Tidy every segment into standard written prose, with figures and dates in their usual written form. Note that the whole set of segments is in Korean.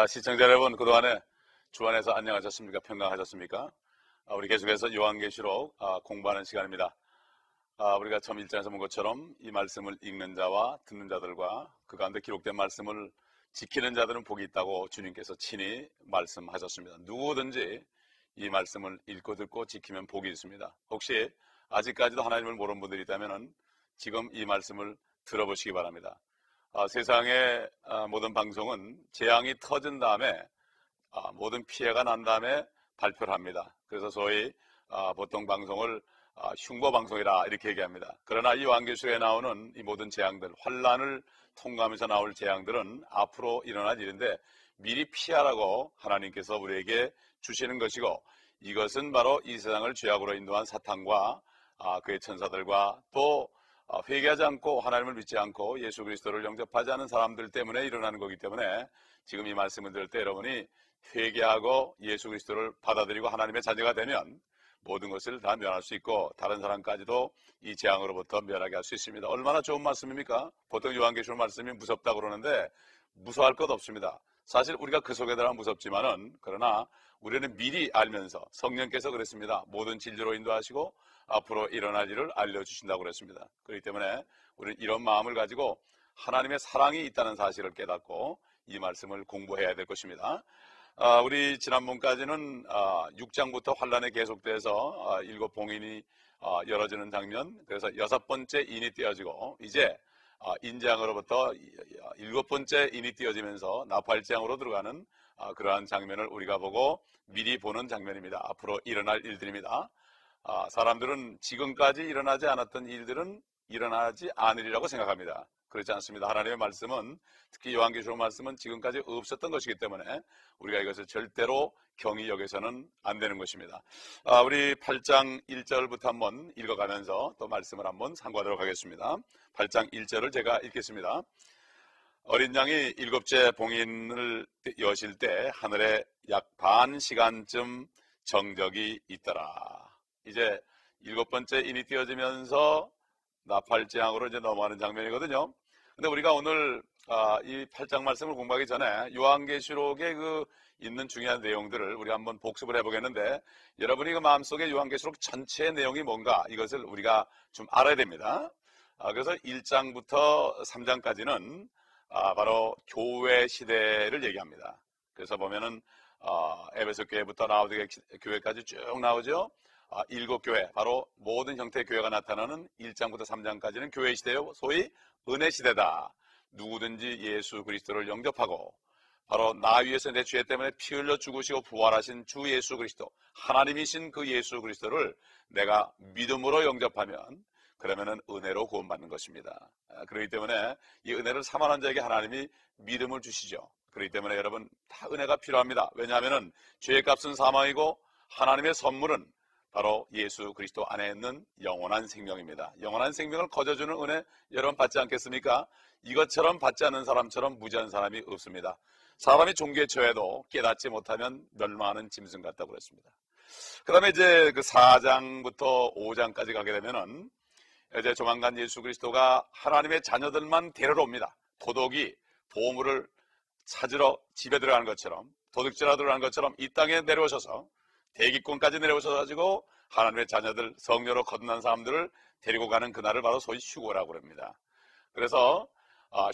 시청자 여러분, 그동안에 주 안에서 안녕하셨습니까? 평강하셨습니까? 우리 계속해서 요한계시록 공부하는 시간입니다. 우리가 처음 1장에서 본 것처럼 이 말씀을 읽는 자와 듣는 자들과 그 가운데 기록된 말씀을 지키는 자들은 복이 있다고 주님께서 친히 말씀하셨습니다. 누구든지 이 말씀을 읽고 듣고 지키면 복이 있습니다. 혹시 아직까지도 하나님을 모르는 분들이 있다면 지금 이 말씀을 들어보시기 바랍니다. 세상의 모든 방송은 재앙이 터진 다음에 모든 피해가 난 다음에 발표를 합니다. 그래서 소위 보통 방송을 흉보방송이라 이렇게 얘기합니다. 그러나 이 요한계시록에 나오는 이 모든 재앙들, 환란을 통과하면서 나올 재앙들은 앞으로 일어날 일인데 미리 피하라고 하나님께서 우리에게 주시는 것이고, 이것은 바로 이 세상을 죄악으로 인도한 사탄과 그의 천사들과 또 회개하지 않고 하나님을 믿지 않고 예수 그리스도를 영접하지 않은 사람들 때문에 일어나는 거기 때문에 지금 이 말씀을 들을 때 여러분이 회개하고 예수 그리스도를 받아들이고 하나님의 자녀가 되면 모든 것을 다 면할 수 있고 다른 사람까지도 이 재앙으로부터 면하게 할 수 있습니다. 얼마나 좋은 말씀입니까? 보통 요한계시록 말씀이 무섭다고 그러는데 무서워할 것 없습니다. 사실 우리가 그 속에 들어가 무섭지만은, 그러나 우리는 미리 알면서, 성령께서 그랬습니다. 모든 진리로 인도하시고 앞으로 일어날 일을 알려주신다고 그랬습니다. 그렇기 때문에 우리는 이런 마음을 가지고 하나님의 사랑이 있다는 사실을 깨닫고 이 말씀을 공부해야 될 것입니다. 우리 지난번까지는 6장부터 환란이 계속돼서 7 봉인이 열어지는 장면, 그래서 6번째 인이 띄어지고 이제 인장으로부터 7번째 인이 띄어지면서 나팔장으로 들어가는 그러한 장면을 우리가 보고 미리 보는 장면입니다. 앞으로 일어날 일들입니다. 사람들은 지금까지 일어나지 않았던 일들은 일어나지 않으리라고 생각합니다. 그렇지 않습니다. 하나님의 말씀은, 특히 요한계시록 말씀은 지금까지 없었던 것이기 때문에 우리가 이것을 절대로 경히 여겨서는 안 되는 것입니다. 우리 8장 1절부터 한번 읽어가면서 또 말씀을 한번 상고하도록 하겠습니다. 8장 1절을 제가 읽겠습니다. 어린 양이 7째 봉인을 여실 때 하늘에 약 반 시간쯤 정적이 있더라. 이제 7번째 인이 띄어지면서 나팔재앙으로 이제 넘어가는 장면이거든요. 근데 우리가 오늘 이 8장 말씀을 공부하기 전에 요한계시록에 있는 중요한 내용들을 우리가 한번 복습을 해보겠는데, 여러분이 그 마음속에 요한계시록 전체의 내용이 뭔가 이것을 우리가 좀 알아야 됩니다. 그래서 1장부터 3장까지는 바로 교회 시대를 얘기합니다. 그래서 보면은 에베소 교회부터 라오디게 교회까지 쭉 나오죠. 7교회, 바로 모든 형태의 교회가 나타나는 1장부터 3장까지는 교회 시대요. 소위 은혜 시대다. 누구든지 예수 그리스도를 영접하고 바로 나 위해서 내 죄 때문에 피 흘려 죽으시고 부활하신 주 예수 그리스도, 하나님이신 그 예수 그리스도를 내가 믿음으로 영접하면 그러면은 은혜로 구원받는 것입니다. 그렇기 때문에 이 은혜를 사모하는 자에게 하나님이 믿음을 주시죠. 그렇기 때문에 여러분 다 은혜가 필요합니다. 왜냐하면은 죄의 값은 사망이고 하나님의 선물은 바로 예수 그리스도 안에 있는 영원한 생명입니다. 영원한 생명을 거저주는 은혜 여러분 받지 않겠습니까? 이것처럼 받지 않는 사람처럼 무지한 사람이 없습니다. 사람이 종교에 처해도 깨닫지 못하면 멸망하는 짐승 같다고 그랬습니다. 그 다음에 이제 그 4장부터 5장까지 가게 되면은 이제 조만간 예수 그리스도가 하나님의 자녀들만 데리러 옵니다. 도둑이 보물을 찾으러 집에 들어가는 것처럼, 도둑질하러 들어가는 것처럼 이 땅에 내려오셔서 대기권까지 내려오셔가지고 하나님의 자녀들, 성녀로 거듭난 사람들을 데리고 가는 그날을 바로 소위 휴거라고 합니다. 그래서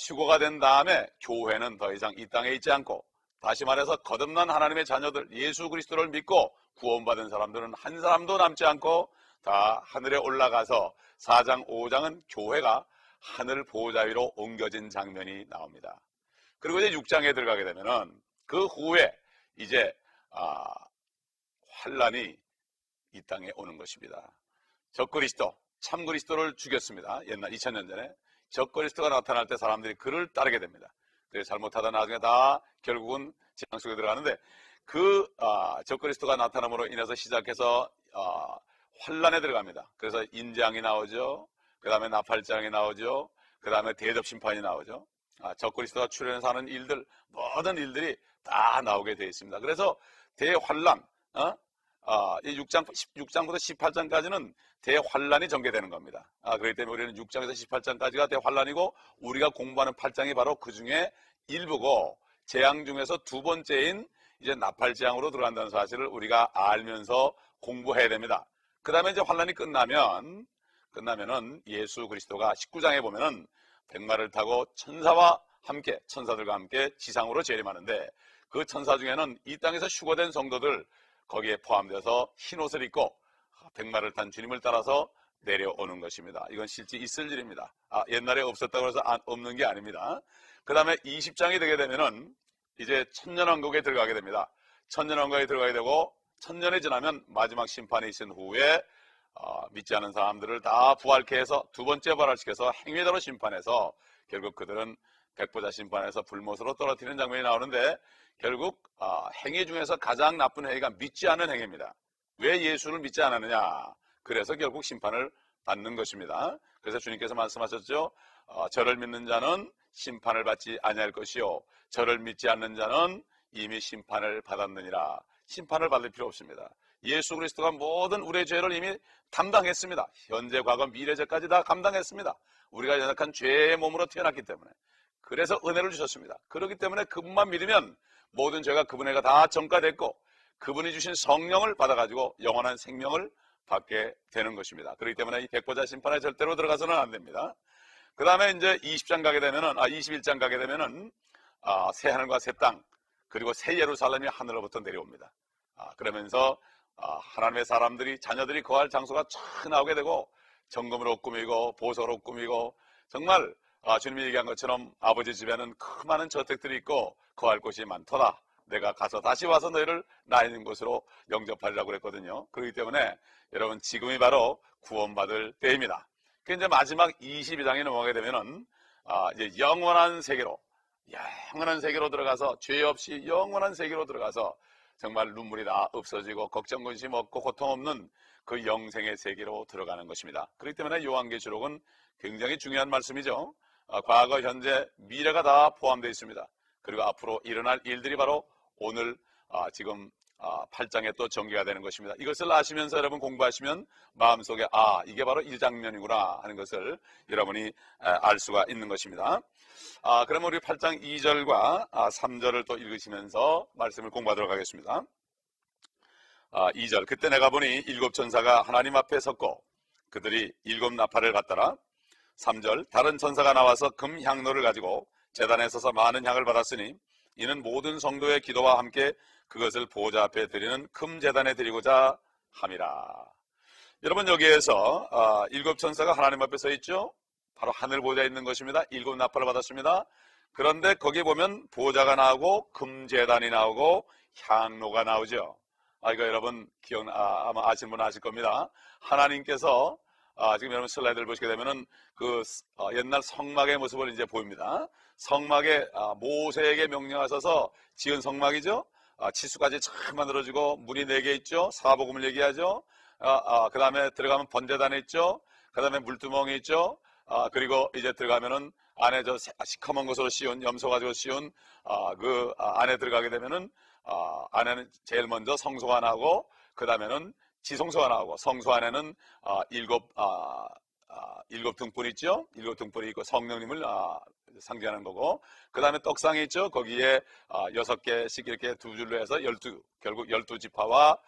휴거가 된 다음에 교회는 더 이상 이 땅에 있지 않고, 다시 말해서 거듭난 하나님의 자녀들, 예수 그리스도를 믿고 구원받은 사람들은 한 사람도 남지 않고 다 하늘에 올라가서 4장, 5장은 교회가 하늘 보호자 위로 옮겨진 장면이 나옵니다. 그리고 이제 6장에 들어가게 되면은 그 후에 이제 환란이 이 땅에 오는 것입니다. 적그리스도, 참그리스도를 죽였습니다. 옛날 2000년 전에 적그리스도가 나타날 때 사람들이 그를 따르게 됩니다. 그래서 잘못하다 나중에 다 결국은 재앙 속에 들어가는데, 적그리스도가 나타남으로 인해서 시작해서 환란에 들어갑니다. 그래서 인재앙이 나오죠. 그 다음에 나팔장이 나오죠. 그 다음에 대접심판이 나오죠. 적그리스도가 출현해서 하는 일들, 모든 일들이 다 나오게 되어 있습니다. 그래서 대환란, 이 6장부터 18장까지는 대환란이 전개되는 겁니다. 그렇기 때문에 우리는 6장에서 18장까지가 대환란이고, 우리가 공부하는 8장이 바로 그 중에 일부고, 재앙 중에서 두 번째인 이제 나팔재앙으로 들어간다는 사실을 우리가 알면서 공부해야 됩니다. 그 다음에 이제 환란이 끝나면은 예수 그리스도가 19장에 보면은 백마를 타고 천사들과 함께 지상으로 재림하는데, 그 천사 중에는 이 땅에서 휴거된 성도들 거기에 포함돼서 흰 옷을 입고 백마를 탄 주님을 따라서 내려오는 것입니다. 이건 실제 있을 일입니다. 옛날에 없었다고 해서 없는 게 아닙니다. 그 다음에 20장이 되게 되면은 이제 천년왕국에 들어가게 됩니다. 천년왕국에 들어가게 되고, 천년이 지나면 마지막 심판이 있은 후에 믿지 않은 사람들을 다 부활케 해서 두 번째 부활시켜서 행위대로 심판해서 결국 그들은 백보자 심판에서 불못으로 떨어뜨리는 장면이 나오는데, 결국 행위 중에서 가장 나쁜 행위가 믿지 않는 행위입니다. 왜 예수를 믿지 않았느냐? 그래서 결국 심판을 받는 것입니다. 그래서 주님께서 말씀하셨죠. 저를 믿는 자는 심판을 받지 아니할 것이요, 저를 믿지 않는 자는 이미 심판을 받았느니라. 심판을 받을 필요 없습니다. 예수 그리스도가 모든 우리의 죄를 이미 담당했습니다. 현재, 과거, 미래죄까지 다 감당했습니다. 우리가 연약한 죄의 몸으로 태어났기 때문에. 그래서 은혜를 주셨습니다. 그렇기 때문에 그분만 믿으면 모든 죄가 그분에게 다 전가됐고, 그분이 주신 성령을 받아가지고 영원한 생명을 받게 되는 것입니다. 그렇기 때문에 이 백보자 심판에 절대로 들어가서는 안 됩니다. 그 다음에 이제 21장 가게 되면은 새 하늘과 새 땅, 그리고 새 예루살렘이 하늘로부터 내려옵니다. 그러면서 하나님의 사람들이, 자녀들이 거할 장소가 쫙 나오게 되고, 정금으로 꾸미고 보석으로 꾸미고, 정말 주님이 얘기한 것처럼 아버지 집에는 큰 많은 저택들이 있고 거할 곳이 많더라. 내가 가서 다시 와서 너희를 나 있는 곳으로 영접하리라고 그랬거든요. 그렇기 때문에 여러분, 지금이 바로 구원받을 때입니다. 그 이제 마지막 22장에 넘어가게 되면은 이제 영원한 세계로 들어가서, 죄 없이 영원한 세계로 들어가서 정말 눈물이 다 없어지고 걱정 근심 없고 고통 없는 그 영생의 세계로 들어가는 것입니다. 그렇기 때문에 요한계시록은 굉장히 중요한 말씀이죠. 과거, 현재, 미래가 다 포함되어 있습니다. 그리고 앞으로 일어날 일들이 바로 오늘 지금 8장에 또 전개가 되는 것입니다. 이것을 아시면서 여러분 공부하시면 마음속에 이게 바로 이 장면이구나 하는 것을 여러분이 알 수가 있는 것입니다. 그러면 우리 8장 2절과 3절을 또 읽으시면서 말씀을 공부하도록 하겠습니다. 2절, 그때 내가 보니 일곱 천사가 하나님 앞에 섰고 그들이 일곱 나팔을 받더라. 3절, 다른 천사가 나와서 금 향로를 가지고 제단에 서서 많은 향을 받았으니 이는 모든 성도의 기도와 함께 그것을 보호자 앞에 드리는 금 제단에 드리고자 함이라. 여러분, 여기에서 일곱 천사가 하나님 앞에 서 있죠. 바로 하늘 보호자에 있는 것입니다. 일곱 나팔을 받았습니다. 그런데 거기 보면 보호자가 나오고 금 제단이 나오고 향로가 나오죠. 이거 여러분 아마 아시는 분은 아실 겁니다. 하나님께서 지금 여러분 슬라이드를 보시게 되면은 그 옛날 성막의 모습을 이제 보입니다. 성막에 모세에게 명령하셔서 지은 성막이죠. 치수까지 잘 만들어지고 문이 4개 있죠. 사복음을 얘기하죠. 그 다음에 들어가면 번제단이 있죠. 그 다음에 물두멍이 있죠. 그리고 이제 들어가면은 안에 저 시커먼 것으로 씌운, 염소 가지고 씌운 그 안에 들어가게 되면은 안에는 제일 먼저 성소가 나오고 그 다음에는 지성소가 나오고, 성소 안에는 일곱 등불 있죠. 일곱 등불이 있고 성령님을 상징하는 거고, 그 다음에 떡상이 있죠. 거기에 6개씩 이렇게 두 줄로 해서 결국 12지파와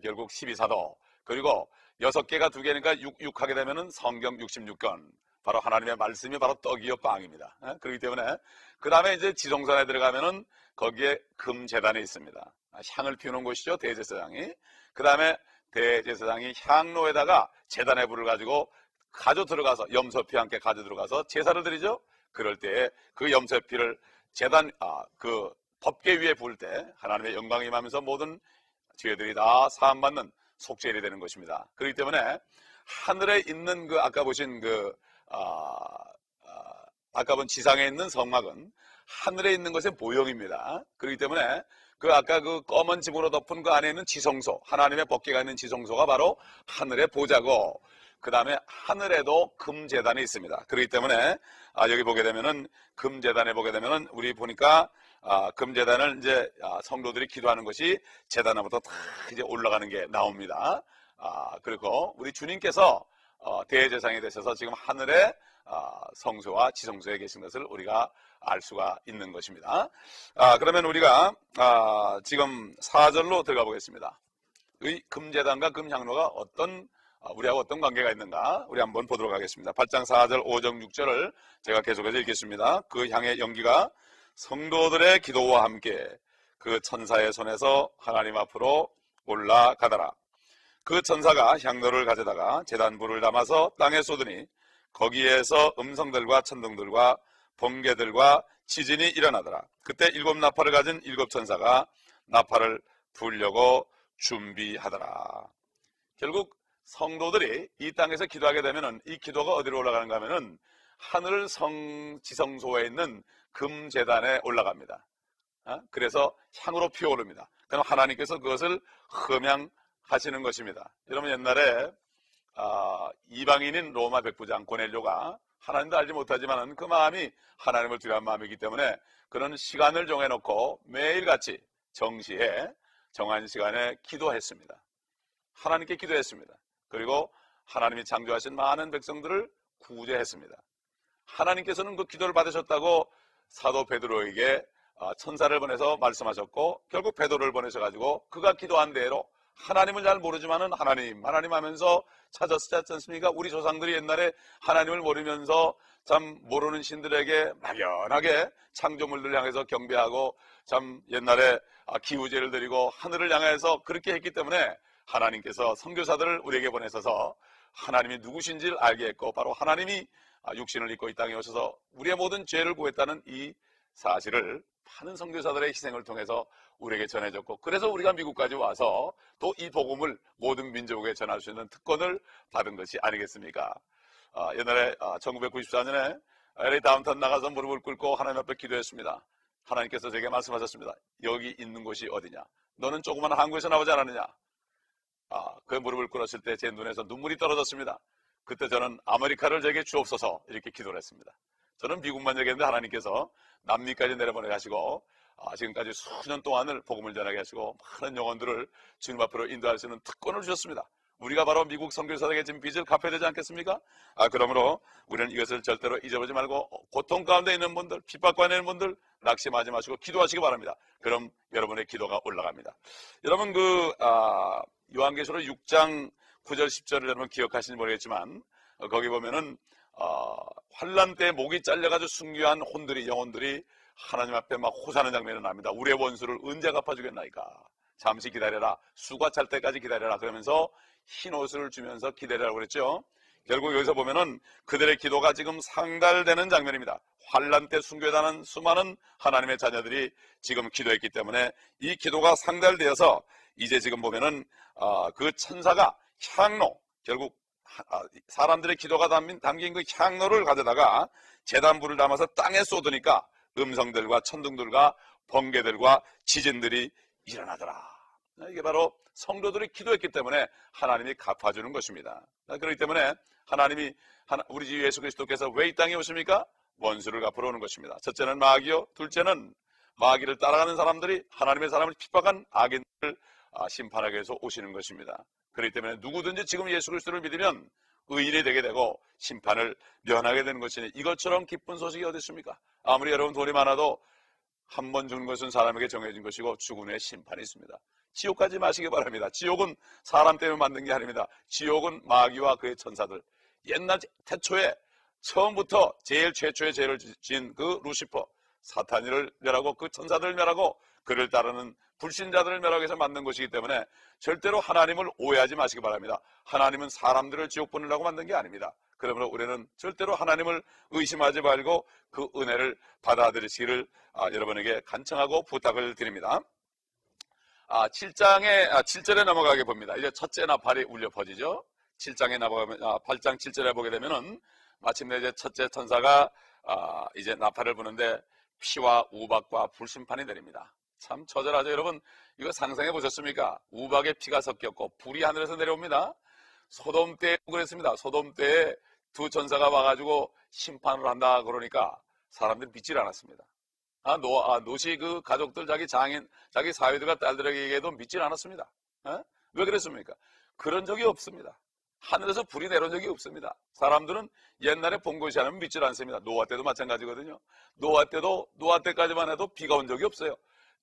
결국 12사도, 그리고 6개가 2개니까 6 하게 되면은 성경 66권, 바로 하나님의 말씀이 바로 떡이요 빵입니다. 그렇기 때문에 그 다음에 이제 지성소 안에 들어가면은 거기에 금제단이 있습니다. 향을 피우는 곳이죠. 대제사장이. 그 다음에 대제사장이 향로에다가 제단의 불을 가지고 들어가서 염소피 함께 들어가서 제사를 드리죠. 그럴 때에 그 염소피를 그 법궤 위에 부을 때 하나님의 영광이 임하면서 모든 죄들이 다 사함받는 속죄일이 되는 것입니다. 그렇기 때문에 하늘에 있는 아까 보신 아까 본 지상에 있는 성막은 하늘에 있는 것의 모형입니다. 그렇기 때문에 아까 그 검은 지붕으로 덮은 그 안에 있는 지성소, 하나님의 법궤가 있는 지성소가 바로 하늘의 보좌고, 그 다음에 하늘에도 금제단이 있습니다. 그렇기 때문에 여기 보게 되면은 금제단에 보게 되면은 우리 보니까 금제단을 이제 성도들이 기도하는 것이 제단으로부터 다 이제 올라가는 게 나옵니다. 그리고 우리 주님께서 대제사장이 되셔서 지금 하늘에 성소와 지성소에 계신 것을 우리가 알 수가 있는 것입니다. 그러면 우리가 지금 4절로 들어가 보겠습니다. 의 금제단과 금향로가 우리하고 어떤 관계가 있는가 우리 한번 보도록 하겠습니다. 8장 4절 5절 6절을 제가 계속해서 읽겠습니다. 그 향의 연기가 성도들의 기도와 함께 그 천사의 손에서 하나님 앞으로 올라가더라. 그 천사가 향로를 가져다가 제단불을 담아서 땅에 쏟으니 거기에서 음성들과 천둥들과 번개들과 지진이 일어나더라. 그때 7 나팔을 가진 7 천사가 나팔을 불려고 준비하더라. 결국 성도들이 이 땅에서 기도하게 되면은 이 기도가 어디로 올라가는가 하면은 하늘 지성소에 있는 금제단에 올라갑니다. 그래서 향으로 피어오릅니다. 그럼 하나님께서 그것을 흠양하시는 것입니다. 여러분 옛날에 이방인인 로마 백부장 고넬료가 하나님도 알지 못하지만 그 마음이 하나님을 두려워하는 마음이기 때문에 그런 시간을 정해놓고 매일같이 정시에 정한 시간에 기도했습니다. 하나님께 기도했습니다. 그리고 하나님이 창조하신 많은 백성들을 구제했습니다. 하나님께서는 그 기도를 받으셨다고 사도 베드로에게 천사를 보내서 말씀하셨고 결국 베드로를 보내셔가지고 그가 기도한 대로 하나님을 잘 모르지만은 하나님 하면서 찾았지 않습니까? 우리 조상들이 옛날에 하나님을 모르면서 참 모르는 신들에게 막연하게 창조물들을 향해서 경배하고 참 옛날에 기우제를 드리고 하늘을 향해서 그렇게 했기 때문에 하나님께서 선교사들을 우리에게 보내셔서 하나님이 누구신지를 알게 했고 바로 하나님이 육신을 입고 이 땅에 오셔서 우리의 모든 죄를 구했다는 이 사실을 많은 선교사들의 희생을 통해서 우리에게 전해졌고 그래서 우리가 미국까지 와서 또 이 복음을 모든 민족에 전할 수 있는 특권을 받은 것이 아니겠습니까? 옛날에 1994년에 LA 다운타운 나가서 무릎을 꿇고 하나님 앞에 기도했습니다. 하나님께서 제게 말씀하셨습니다. 여기 있는 곳이 어디냐? 너는 조그만 한국에서 나오지 않았느냐? 그 무릎을 꿇었을 때 제 눈에서 눈물이 떨어졌습니다. 그때 저는 아메리카를 제게 주옵소서 이렇게 기도를 했습니다. 저는 미국만 얘기했는데 하나님께서 남미까지 내려보내 가시고 지금까지 수년 동안을 복음을 전하게 하시고 많은 영혼들을 주님 앞으로 인도할 수 있는 특권을 주셨습니다. 우리가 바로 미국 선교사에게 지금 빚을 갚아야 되지 않겠습니까? 그러므로 우리는 이것을 절대로 잊어보지 말고 고통 가운데 있는 분들, 핍박 가운데 있는 분들 낙심하지 마시고 기도하시기 바랍니다. 그럼 여러분의 기도가 올라갑니다. 여러분 요한계시록 6장 9절 10절을 여러분 기억하시는지 모르겠지만 거기 보면은 환란 때 목이 잘려가지고 순교한 영혼들이 하나님 앞에 막 호사하는 장면이 납니다. 우리의 원수를 언제 갚아주겠나이까? 잠시 기다려라. 수가 찰 때까지 기다려라. 그러면서 흰 옷을 주면서 기다리라고 그랬죠. 결국 여기서 보면은 그들의 기도가 지금 상달되는 장면입니다. 환란 때 순교당한 수많은 하나님의 자녀들이 지금 기도했기 때문에 이 기도가 상달되어서 이제 지금 보면은 그 천사가 향로, 결국 사람들의 기도가 담긴 그 향로를 가져다가 제단불을 담아서 땅에 쏟으니까 음성들과 천둥들과 번개들과 지진들이 일어나더라. 이게 바로 성도들이 기도했기 때문에 하나님이 갚아주는 것입니다. 그렇기 때문에 우리 주 예수 그리스도께서 왜 이 땅에 오십니까? 원수를 갚으러 오는 것입니다. 첫째는 마귀요, 둘째는 마귀를 따라가는 사람들이 하나님의 사람을 핍박한 악인들을 심판하기 위해서 오시는 것입니다. 그렇기 때문에 누구든지 지금 예수 그리스도를 믿으면 의인이 되게 되고 심판을 면하게 되는 것이니 이것처럼 기쁜 소식이 어디 있습니까? 아무리 여러분 돈이 많아도 한 번 주는 것은 사람에게 정해진 것이고 죽은 후에 심판이 있습니다. 지옥 가지 마시기 바랍니다. 지옥은 사람 때문에 만든 게 아닙니다. 지옥은 마귀와 그의 천사들, 옛날 태초에 처음부터 제일 최초의 죄를 지은 그 루시퍼, 사탄이를 멸하고 그 천사들을 멸하고 그를 따르는 불신자들을 멸하기 위해서 만든 것이기 때문에 절대로 하나님을 오해하지 마시기 바랍니다. 하나님은 사람들을 지옥 보내려고 만든 게 아닙니다. 그러므로 우리는 절대로 하나님을 의심하지 말고 그 은혜를 받아들이시기를 여러분에게 간청하고 부탁을 드립니다. 7절에 넘어가게 봅니다. 이제 첫째 나팔이 울려 퍼지죠. 7장에 넘어가면 8장 7절에 보게 되면은 마침내 이제 첫째 천사가 이제 나팔을 부는데 피와 우박과 불심판이 내립니다. 참 처절하죠. 여러분 이거 상상해 보셨습니까? 우박에 피가 섞였고 불이 하늘에서 내려옵니다. 소돔 때 그랬습니다. 소돔 때에 두 천사가 와가지고 심판을 한다 그러니까 사람들이 믿질 않았습니다. 노시 그 가족들 자기 장인 자기 사위들과 딸들에게도 믿질 않았습니다. 왜 그랬습니까? 그런 적이 없습니다. 하늘에서 불이 내려온 적이 없습니다. 사람들은 옛날에 본 것이 아니면 믿질 않습니다. 노아 때도 마찬가지거든요. 노아 때까지만 해도 비가 온 적이 없어요.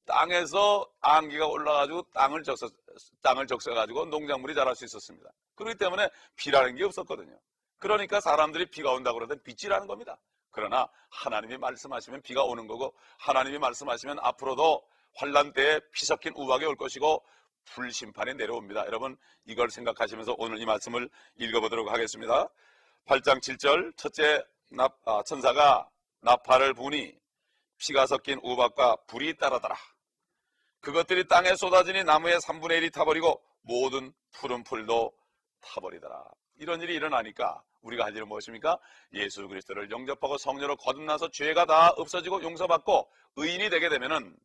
땅에서 안개가 올라가지고 땅을 적셔가지고 농작물이 자랄 수 있었습니다. 그렇기 때문에 비라는 게 없었거든요. 그러니까 사람들이 비가 온다고 그러는데 믿지라는 겁니다. 그러나 하나님이 말씀하시면 비가 오는 거고, 하나님이 말씀하시면 앞으로도 환란 때에 피 섞인 우박이 올 것이고 불심판이 내려옵니다. 여러분, 이걸 생각하시면서 오늘 이 말씀을 읽어보도록 하겠습니다. 8장 7절, 첫째 천사가 나팔을 부니 피가 섞인 우박과 불이 따르더라. 그것들이 땅에 쏟아지니 나무의 3분의 1이 타버리고 모든 푸른 풀도 타버리더라. 이런 일이 일어나니까 우리가 할 일은 무엇입니까? 예수 그리스도를 영접하고 성령으로 거듭나서 죄가 다 없어지고 용서받고 의인이 되게 되면은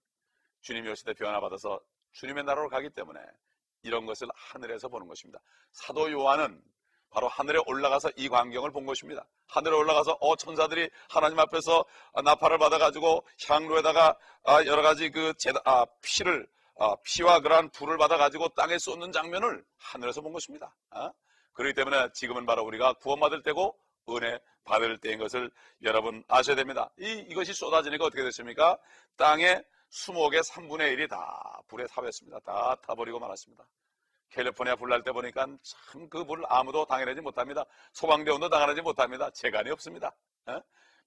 주님이 오실 때 변화받아서 주님의 나라로 가기 때문에 이런 것을 하늘에서 보는 것입니다. 사도 요한은 바로 하늘에 올라가서 이 광경을 본 것입니다. 하늘에 올라가서 천사들이 하나님 앞에서 나팔을 받아가지고 향로에다가 여러 가지 피와 그러한 불을 받아가지고 땅에 쏟는 장면을 하늘에서 본 것입니다. 그렇기 때문에 지금은 바로 우리가 구원받을 때고 은혜 받을 때인 것을 여러분 아셔야 됩니다. 이것이 쏟아지니까 어떻게 됐습니까? 땅에 수목의 3분의 1이 다 불에 타버렸습니다. 다 타버리고 말았습니다. 캘리포니아 불 날 때 보니까 참 그 불 아무도 당해내지 못합니다. 소방대원도 당해내지 못합니다. 재간이 없습니다.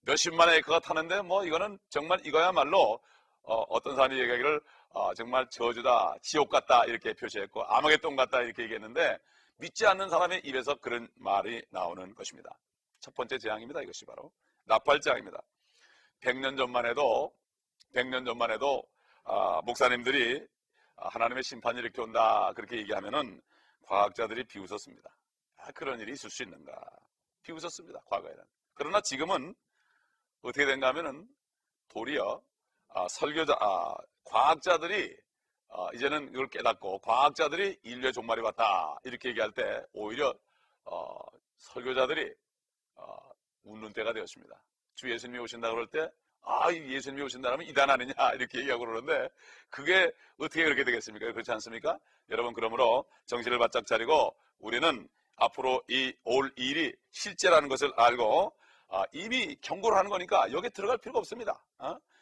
몇십만 에이커가 타는데 이거는 정말 이거야말로 어떤 사람이 얘기하기를 정말 저주다, 지옥 같다 이렇게 표시했고 아마겟돈 같다 이렇게 얘기했는데 믿지 않는 사람의 입에서 그런 말이 나오는 것입니다. 첫 번째 재앙입니다. 이것이 바로 나팔재앙입니다. 100년 전만 해도 목사님들이 하나님의 심판이 이렇게 온다 그렇게 얘기하면은 과학자들이 비웃었습니다. 그런 일이 있을 수 있는가 비웃었습니다. 과거에는. 그러나 지금은 어떻게 된가 하면은 도리어 과학자들이 이제는 이걸 깨닫고 과학자들이 인류의 종말이 왔다 이렇게 얘기할 때 오히려 설교자들이 웃는 때가 되었습니다. 주 예수님이 오신다 그럴 때 예수님이 오신다면 이단 아니냐 이렇게 얘기하고 그러는데 그게 어떻게 그렇게 되겠습니까? 그렇지 않습니까? 여러분, 그러므로 정신을 바짝 차리고 우리는 앞으로 올 일이 실제라는 것을 알고 이미 경고를 하는 거니까 여기에 들어갈 필요가 없습니다.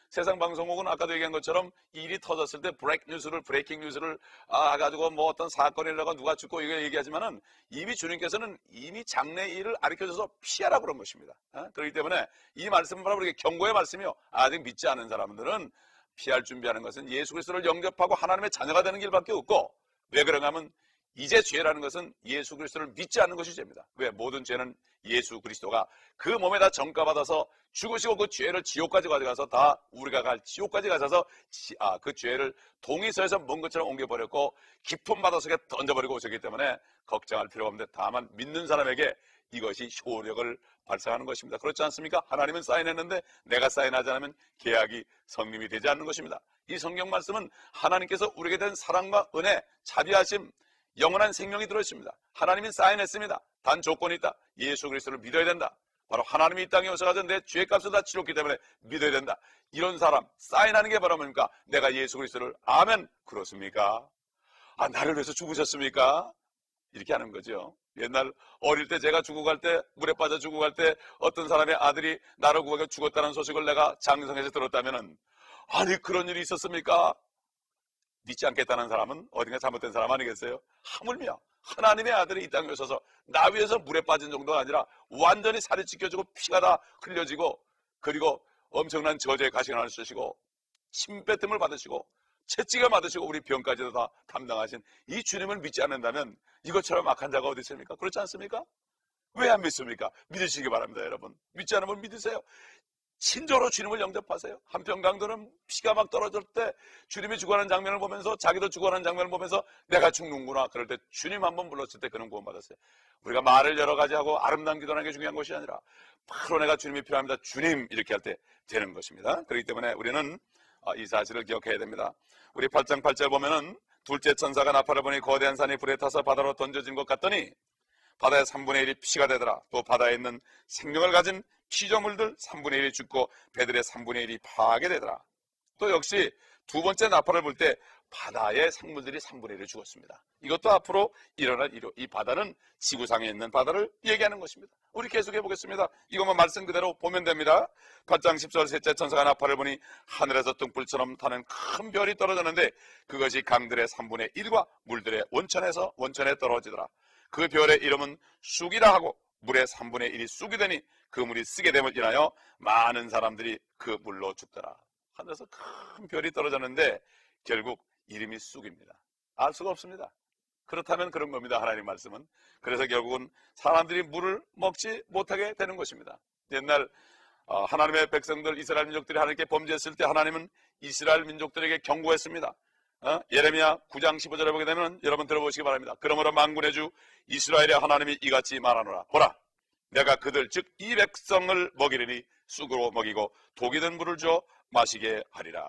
세상 방송국은 아까도 얘기한 것처럼 일이 터졌을 때 브레이킹 뉴스를 가지고 어떤 사건이 일어나고 누가 죽고 이거 얘기하지만은 이미 주님께서는 이미 장래 일을 가르쳐줘서 피하라 그런 것입니다. 그렇기 때문에 이 말씀은 바로 우리에게 경고의 말씀이요. 아직 믿지 않은 사람들은 피할 준비하는 것은 예수 그리스도를 영접하고 하나님의 자녀가 되는 길밖에 없고, 왜 그런가 하면 이제 죄라는 것은 예수 그리스도를 믿지 않는 것이 죄입니다. 왜? 모든 죄는 예수 그리스도가 그 몸에다 전가받아서 죽으시고 그 죄를 지옥까지 가져가서 다 우리가 갈 지옥까지 가셔서 그 죄를 동이서에서 먼 것처럼 옮겨버렸고 깊은 바다 속에 던져버리고 오셨기 때문에 걱정할 필요가 없는데 다만 믿는 사람에게 이것이 효력을 발생하는 것입니다. 그렇지 않습니까? 하나님은 사인했는데 내가 사인하지 않으면 계약이 성립이 되지 않는 것입니다. 이 성경 말씀은 하나님께서 우리에게 된 사랑과 은혜, 자비하심, 영원한 생명이 들어있습니다. 하나님이 사인했습니다. 단 조건이 있다. 예수 그리스도를 믿어야 된다. 바로 하나님이 이 땅에 오셔서 내 죄값을 다 치렀기 때문에 믿어야 된다. 이런 사람 사인하는 게 바로 뭡니까? 내가 예수 그리스도를 아멘 그렇습니까? 나를 위해서 죽으셨습니까? 이렇게 하는 거죠. 옛날 어릴 때 제가 죽어갈 때 물에 빠져 죽어갈 때 어떤 사람의 아들이 나를 구하게 죽었다는 소식을 내가 장성에서 들었다면은 그런 일이 있었습니까? 믿지 않겠다는 사람은 어딘가 잘못된 사람 아니겠어요? 하물며 하나님의 아들이 이 땅에 오셔서 나 위해서 물에 빠진 정도가 아니라 완전히 살이 찢겨지고 피가 다 흘려지고 그리고 엄청난 저주의 가시관을 쓰시고 침뱉음을 받으시고 채찍을 받으시고 우리 병까지도 다 담당하신 이 주님을 믿지 않는다면 이것처럼 악한 자가 어디 있습니까? 그렇지 않습니까? 왜 안 믿습니까? 믿으시기 바랍니다. 여러분, 믿지 않으면 믿으세요. 친절로 주님을 영접하세요. 한편 강도는 피가 막 떨어질 때 주님이 죽어가는 장면을 보면서 자기도 죽어가는 장면을 보면서 내가 죽는구나 그럴 때 주님 한번 불렀을 때 그는 구원받았어요. 우리가 말을 여러 가지 하고 아름다운 기도하는 게 중요한 것이 아니라 바로 내가 주님이 필요합니다. 주님 이렇게 할 때 되는 것입니다. 그렇기 때문에 우리는 이 사실을 기억해야 됩니다. 우리 8장 8절 보면은 둘째 천사가 나팔을 보니 거대한 산이 불에 타서 바다로 던져진 것 같더니 바다의 3분의 1이 피가 되더라. 또 바다에 있는 생명을 가진 피조물들 3분의 1이 죽고 배들의 3분의 1이 파괴되더라. 또 역시 두 번째 나팔을 불 때 바다의 생물들이 3분의 1을 죽었습니다. 이것도 앞으로 일어날 일이요. 이 바다는 지구상에 있는 바다를 얘기하는 것입니다. 우리 계속해 보겠습니다. 이것만 말씀 그대로 보면 됩니다. 8장 10절 셋째 천사가 나팔을 부니 하늘에서 등불처럼 타는 큰 별이 떨어졌는데 그것이 강들의 3분의 1과 물들의 원천에 떨어지더라. 그 별의 이름은 쑥이라 하고 물의 3분의 1이 쑥이 되니 그 물이 쓰게 됨을 인하여 많은 사람들이 그 물로 죽더라. 하늘에서 큰 별이 떨어졌는데 결국 이름이 쑥입니다. 알 수가 없습니다. 그렇다면 그런 겁니다. 하나님 말씀은. 그래서 결국은 사람들이 물을 먹지 못하게 되는 것입니다. 옛날 하나님의 백성들 이스라엘 민족들이 하나님께 범죄했을 때 하나님은 이스라엘 민족들에게 경고했습니다. 예레미야 9장 15절에 보게 되면 여러분 들어보시기 바랍니다. 그러므로 만군의 주 이스라엘의 하나님이 이같이 말하노라. 보라, 내가 그들 즉 이 백성을 먹이리니 쑥으로 먹이고 독이 든 물을 줘 마시게 하리라.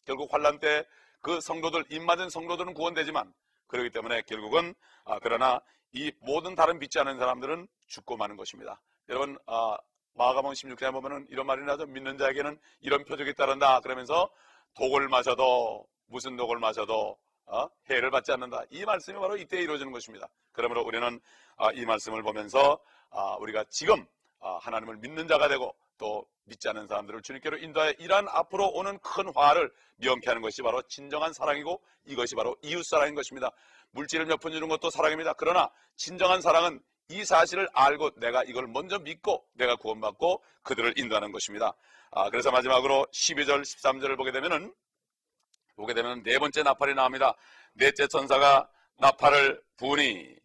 결국 환난 때 그 성도들, 입맞은 성도들은 구원되지만 그렇기 때문에 결국은 그러나 이 모든 다른 믿지 않은 사람들은 죽고 마는 것입니다. 여러분 마가복음 16장에 보면은 이런 말이 나죠. 믿는 자에게는 이런 표적이 따른다. 그러면서 독을 마셔도 무슨 독을 마셔도 해를 받지 않는다. 이 말씀이 바로 이때 이루어지는 것입니다. 그러므로 우리는 이 말씀을 보면서 우리가 지금 하나님을 믿는 자가 되고 또 믿지 않는 사람들을 주님께로 인도하여 이러한 앞으로 오는 큰 화를 명쾌하는 것이 바로 진정한 사랑이고 이것이 바로 이웃사랑인 것입니다. 물질을 몇 푼 주는 것도 사랑입니다. 그러나 진정한 사랑은 이 사실을 알고 내가 이걸 먼저 믿고 내가 구원받고 그들을 인도하는 것입니다. 그래서 마지막으로 12절 13절을 보게 되면 네 번째 나팔이 나옵니다. 넷째 천사가 나팔을 부으니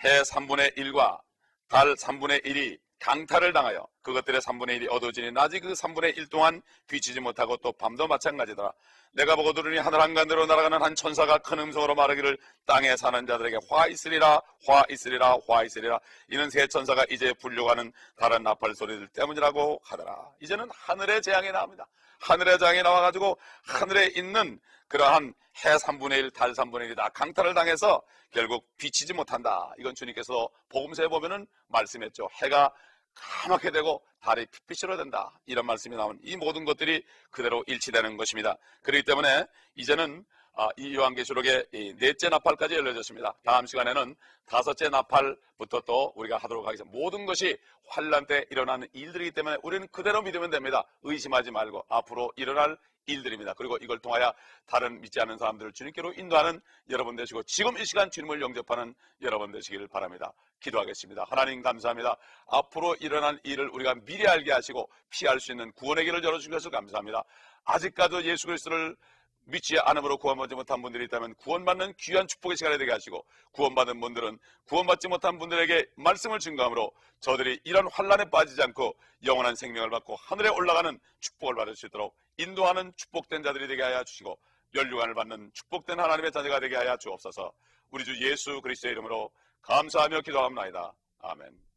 해 3분의 1과 달 3분의 1이 강탈을 당하여 그것들의 3분의 1이 어두워지니 낮이 그 3분의 1 동안 비치지 못하고 또 밤도 마찬가지더라. 내가 보고 들으니 하늘 한가운데로 날아가는 한 천사가 큰 음성으로 말하기를 땅에 사는 자들에게 화 있으리라 화 있으리라 화 있으리라. 이는 세 천사가 이제 불려가는 다른 나팔 소리들 때문이라고 하더라. 이제는 하늘의 재앙이 나옵니다. 하늘의 재앙이 나와가지고 하늘에 있는 그러한 해 3분의 1, 달 3분의 1이 다 강탈을 당해서 결국 비치지 못한다. 이건 주님께서 복음서에 보면은 말씀했죠. 해가 까맣게 되고 달이 핏빛으로 된다. 이런 말씀이 나온 이 모든 것들이 그대로 일치되는 것입니다. 그렇기 때문에 이제는 이 요한계시록의 이 넷째 나팔까지 열려졌습니다. 다음 시간에는 다섯째 나팔부터 또 우리가 하도록 하겠습니다. 모든 것이 환난 때 일어나는 일들이기 때문에 우리는 그대로 믿으면 됩니다. 의심하지 말고 앞으로 일어날 일들입니다. 그리고 이걸 통하여 다른 믿지 않는 사람들을 주님께로 인도하는 여러분 되시고 지금 이 시간 주님을 영접하는 여러분 되시기를 바랍니다. 기도하겠습니다. 하나님 감사합니다. 앞으로 일어날 일을 우리가 미리 알게 하시고 피할 수 있는 구원의 길을 열어주신 것을 감사합니다. 아직까지 예수 그리스도를 믿지 않음으로 구원받지 못한 분들이 있다면 구원받는 귀한 축복의 시간이 되게 하시고 구원받은 분들은 구원받지 못한 분들에게 말씀을 증거함으로 저들이 이런 환난에 빠지지 않고 영원한 생명을 받고 하늘에 올라가는 축복을 받을 수 있도록 인도하는 축복된 자들이 되게 하여 주시고 멸류관을 받는 축복된 하나님의 자녀가 되게 하여 주옵소서. 우리 주 예수 그리스도의 이름으로 감사하며 기도합니다. 아멘.